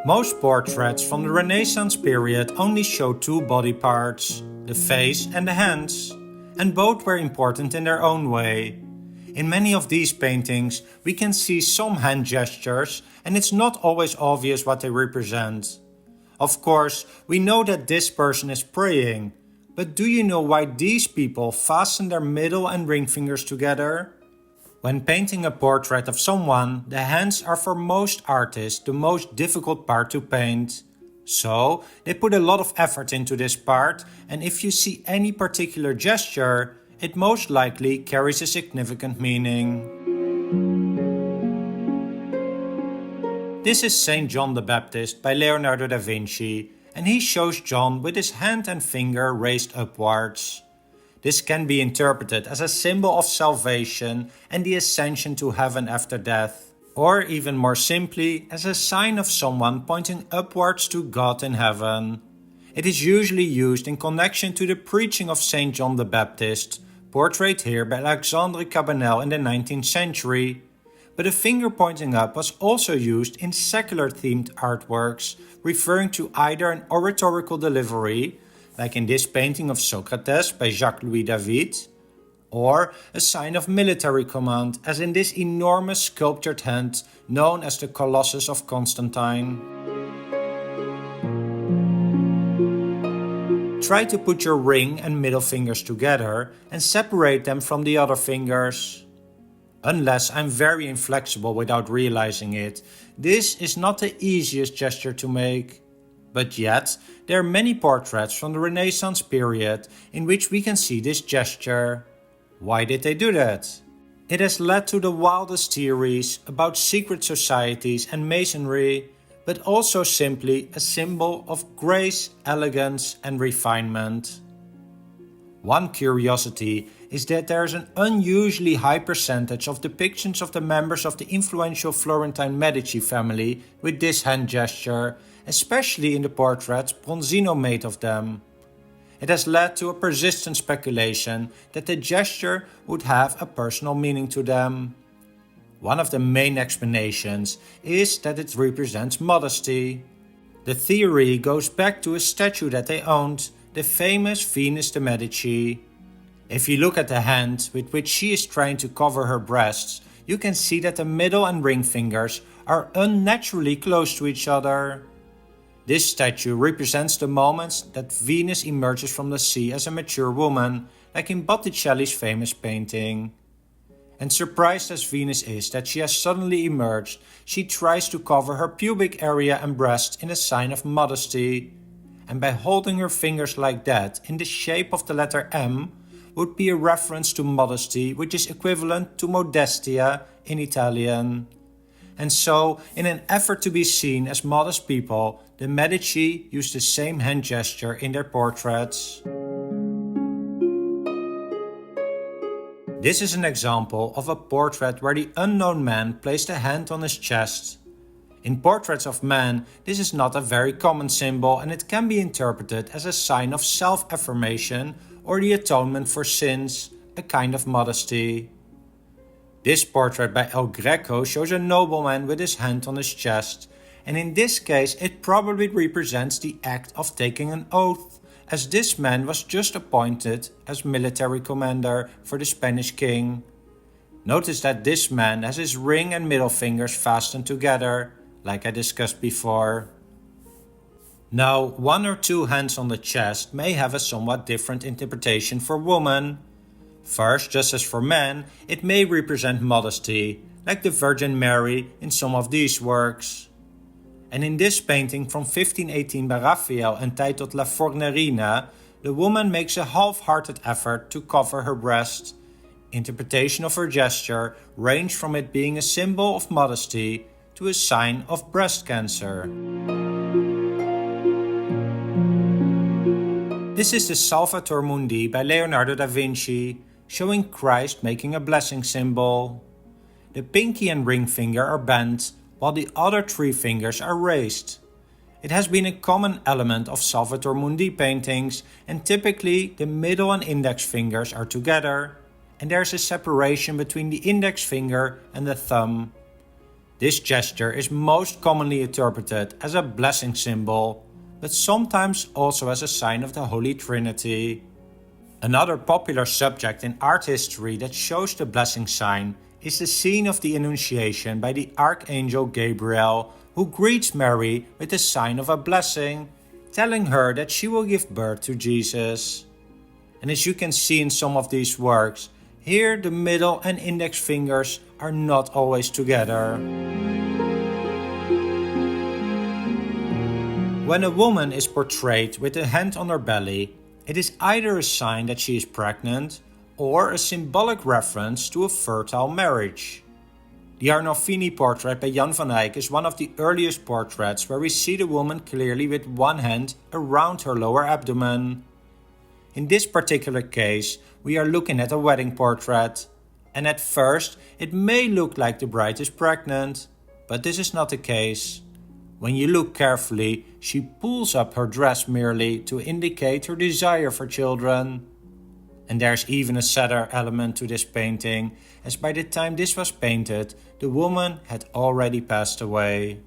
Most portraits from the Renaissance period only show two body parts, the face and the hands, and both were important in their own way. In many of these paintings, we can see some hand gestures, and it's not always obvious what they represent. Of course, we know that this person is praying, but do you know why these people fasten their middle and ring fingers together? When painting a portrait of someone, the hands are for most artists the most difficult part to paint. So, they put a lot of effort into this part, and if you see any particular gesture, it most likely carries a significant meaning. This is Saint John the Baptist by Leonardo da Vinci, and he shows John with his hand and finger raised upwards. This can be interpreted as a symbol of salvation and the ascension to heaven after death, or even more simply as a sign of someone pointing upwards to God in heaven. It is usually used in connection to the preaching of Saint John the Baptist, portrayed here by Alexandre Cabanel in the 19th century. But a finger pointing up was also used in secular-themed artworks, referring to either an oratorical delivery, like in this painting of Socrates by Jacques-Louis David, or a sign of military command, as in this enormous sculptured hand known as the Colossus of Constantine. Try to put your ring and middle fingers together and separate them from the other fingers. Unless I'm very inflexible without realizing it, this is not the easiest gesture to make. But yet, there are many portraits from the Renaissance period in which we can see this gesture. Why did they do that? It has led to the wildest theories about secret societies and masonry, but also simply a symbol of grace, elegance, and refinement. One curiosity is that there is an unusually high percentage of depictions of the members of the influential Florentine Medici family with this hand gesture, especially in the portraits Bronzino made of them. It has led to a persistent speculation that the gesture would have a personal meaning to them. One of the main explanations is that it represents modesty. The theory goes back to a statue that they owned, the famous Venus de Medici. If you look at the hand with which she is trying to cover her breasts, you can see that the middle and ring fingers are unnaturally close to each other. This statue represents the moments that Venus emerges from the sea as a mature woman, like in Botticelli's famous painting. And surprised as Venus is that she has suddenly emerged, she tries to cover her pubic area and breast in a sign of modesty. And by holding her fingers like that, in the shape of the letter M, would be a reference to modesty, which is equivalent to modestia in Italian. And so, in an effort to be seen as modest people, the Medici used the same hand gesture in their portraits. This is an example of a portrait where the unknown man placed a hand on his chest. In portraits of men, this is not a very common symbol, and it can be interpreted as a sign of self-affirmation or the atonement for sins, a kind of modesty. This portrait by El Greco shows a nobleman with his hand on his chest, and in this case it probably represents the act of taking an oath, as this man was just appointed as military commander for the Spanish king. Notice that this man has his ring and middle fingers fastened together, like I discussed before. Now, one or two hands on the chest may have a somewhat different interpretation for women. First, just as for men, it may represent modesty, like the Virgin Mary in some of these works. And in this painting from 1518 by Raphael entitled La Fornerina, the woman makes a half-hearted effort to cover her breast. Interpretation of her gesture ranged from it being a symbol of modesty to a sign of breast cancer. This is the Salvator Mundi by Leonardo da Vinci, showing Christ making a blessing symbol. The pinky and ring finger are bent, while the other three fingers are raised. It has been a common element of Salvator Mundi paintings, and typically the middle and index fingers are together, and there is a separation between the index finger and the thumb. This gesture is most commonly interpreted as a blessing symbol, but sometimes also as a sign of the Holy Trinity. Another popular subject in art history that shows the blessing sign is the scene of the Annunciation by the Archangel Gabriel, who greets Mary with the sign of a blessing, telling her that she will give birth to Jesus. And as you can see in some of these works, here the middle and index fingers are not always together. When a woman is portrayed with a hand on her belly, it is either a sign that she is pregnant or a symbolic reference to a fertile marriage. The Arnolfini portrait by Jan van Eyck is one of the earliest portraits where we see the woman clearly with one hand around her lower abdomen. In this particular case, we are looking at a wedding portrait, and at first it may look like the bride is pregnant, but this is not the case. When you look carefully, she pulls up her dress merely to indicate her desire for children. And there's even a sadder element to this painting, as by the time this was painted, the woman had already passed away.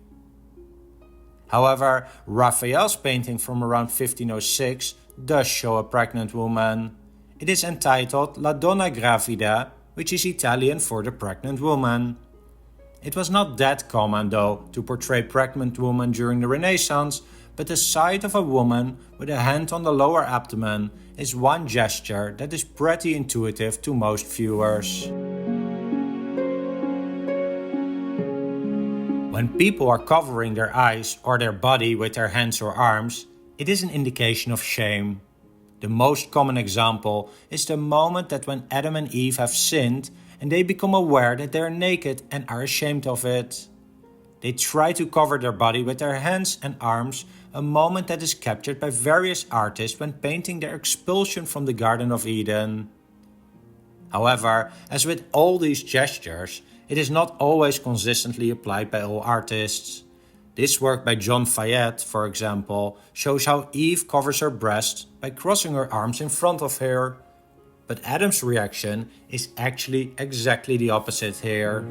However, Raphael's painting from around 1506 does show a pregnant woman. It is entitled La Donna Gravida, which is Italian for the pregnant woman. It was not that common, though, to portray pregnant women during the Renaissance, but the sight of a woman with a hand on the lower abdomen is one gesture that is pretty intuitive to most viewers. When people are covering their eyes or their body with their hands or arms, it is an indication of shame. The most common example is the moment that when Adam and Eve have sinned and they become aware that they are naked and are ashamed of it. They try to cover their body with their hands and arms, a moment that is captured by various artists when painting their expulsion from the Garden of Eden. However, as with all these gestures, it is not always consistently applied by all artists. This work by John Fayette, for example, shows how Eve covers her breast by crossing her arms in front of her. But Adam's reaction is actually exactly the opposite here.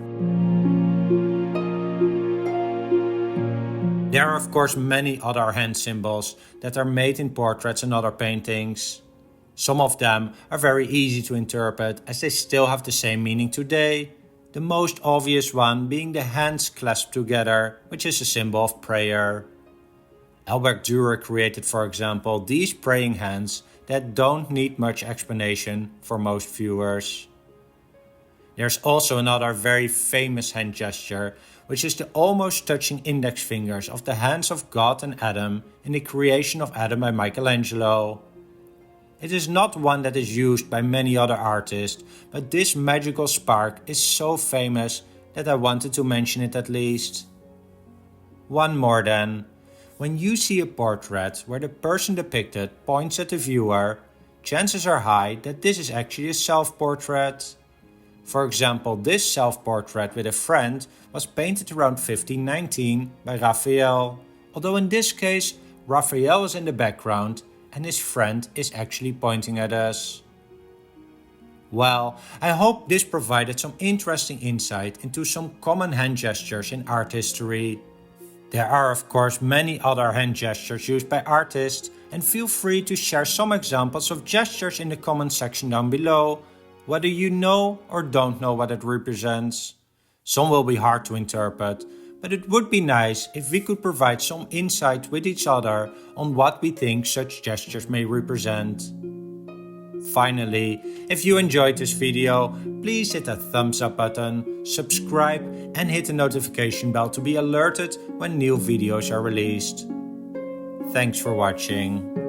There are of course many other hand symbols that are made in portraits and other paintings. Some of them are very easy to interpret as they still have the same meaning today. The most obvious one being the hands clasped together, which is a symbol of prayer. Albert Dürer created, for example, these praying hands that don't need much explanation for most viewers. There's also another very famous hand gesture, which is the almost touching index fingers of the hands of God and Adam in the creation of Adam by Michelangelo. It is not one that is used by many other artists, but this magical spark is so famous that I wanted to mention it at least. One more then. When you see a portrait where the person depicted points at the viewer, chances are high that this is actually a self-portrait. For example, this self-portrait with a friend was painted around 1519 by Raphael, although in this case Raphael is in the background and his friend is actually pointing at us. Well, I hope this provided some interesting insight into some common hand gestures in art history. There are of course many other hand gestures used by artists, and feel free to share some examples of gestures in the comment section down below, whether you know or don't know what it represents. Some will be hard to interpret, but it would be nice if we could provide some insight with each other on what we think such gestures may represent. Finally, if you enjoyed this video, please hit that thumbs up button, subscribe and hit the notification bell to be alerted when new videos are released. Thanks for watching.